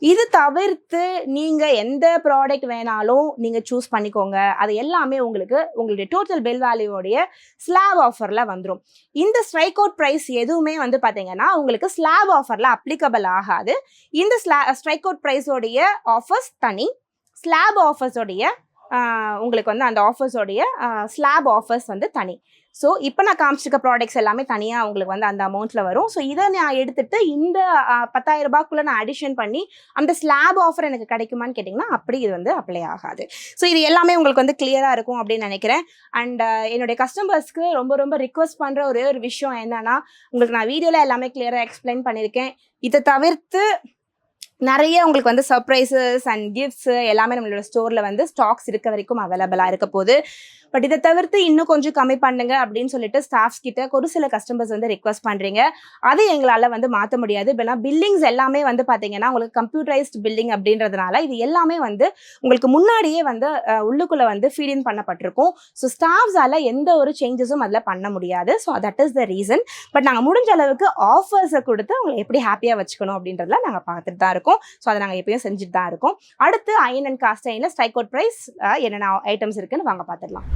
இது தவிர்த்து நீங்க எந்த ப்ராடக்ட் வேணாலும் நீங்க சூஸ் பண்ணிக்கோங்க. அது எல்லாமே உங்களுக்கு உங்களுடைய டோட்டல் பில் வேல்யூவோடைய ஸ்லாப் ஆஃபர்ல வந்துரும். இந்த ஸ்ட்ரைக் அவுட் பிரைஸ் எதுவுமே வந்து பாத்தீங்கன்னா உங்களுக்கு ஸ்லாப் ஆஃபர்ல அப்ளிகபிள் ஆகாது. இந்த ஸ்ட்ரைக் அவுட் பிரைஸோடைய ஆஃபர்ஸ் தனி, ஸ்லாப் ஆஃபர்ஸோடைய உங்களுக்கு வந்து அந்த ஆஃபர்ஸோடைய ஸ்லாப் ஆஃபர்ஸ் வந்து தனி. ஸோ இப்போ நான் காமிச்சிருக்க ப்ராடக்ட்ஸ் எல்லாமே தனியாக உங்களுக்கு வந்து அந்த அமௌண்ட்டில் வரும். ஸோ இதை நான் எடுத்துட்டு இந்த 10,000 ரூபாய்க்குள்ளே நான் அடிஷன் பண்ணி அந்த ஸ்லாப் ஆஃபர் எனக்கு கிடைக்குமான்னு கேட்டிங்கன்னா அப்படி இது வந்து அப்ளை ஆகாது. ஸோ இது எல்லாமே உங்களுக்கு வந்து கிளியராக இருக்கும் அப்படின்னு நினைக்கிறேன். அண்ட் என்னுடைய கஸ்டமர்ஸ்க்கு ரொம்ப ரொம்ப ரிக்வஸ்ட் பண்ணுற ஒரே ஒரு விஷயம் என்னன்னா, உங்களுக்கு நான் வீடியோவில் எல்லாமே கிளியராக எக்ஸ்பிளைன் பண்ணியிருக்கேன். இதை தவிர்த்து நிறைய உங்களுக்கு வந்து சர்ப்ரைசஸ் அண்ட் கிஃப்ட்ஸ் எல்லாமே நம்மளோட ஸ்டோரில் வந்து ஸ்டாக்ஸ் இருக்க வரைக்கும் அவைலபிளாக இருக்க போகுது. பட் இதை தவிர்த்து இன்னும் கொஞ்சம் கம்மி பண்ணுங்க அப்படின்னு சொல்லிட்டு ஸ்டாஃப்ஸ் கிட்ட ஒரு சில கஸ்டமர்ஸ் வந்து ரிக்வஸ்ட் பண்ணுறீங்க. அது எங்களால் வந்து மாற்ற முடியாது. இப்போனா பில்லிங்ஸ் எல்லாமே வந்து பார்த்தீங்கன்னா உங்களுக்கு கம்ப்யூட்டரைஸ்ட் பில்லிங் அப்படின்றதுனால இது எல்லாமே வந்து உங்களுக்கு முன்னாடியே வந்து உள்ளுக்குள்ளே வந்து ஃபீட் பண்ணப்பட்டிருக்கும். ஸோ ஸ்டாஃப்ஸால் எந்த ஒரு சேஞ்சஸும் அதில் பண்ண முடியாது. So that is the reason. But நாங்கள் முடிஞ்ச அளவுக்கு ஆஃபர்ஸை கொடுத்து உங்களை எப்படி ஹாப்பியாக வச்சுக்கணும் அப்படின்றதுல நாங்கள் பார்த்துட்டு தான் இருக்கோம். ஸோ அதை நாங்கள் எப்பயும் செஞ்சுட்டு தான் இருக்கோம். அடுத்து அயன் அண்ட் காஸ்ட் அயனில் ஸ்ட்ரைக் அவுட் ப்ரைஸ் என்னென்ன ஐட்டம்ஸ் இருக்குன்னு வாங்க பார்த்துடலாம்.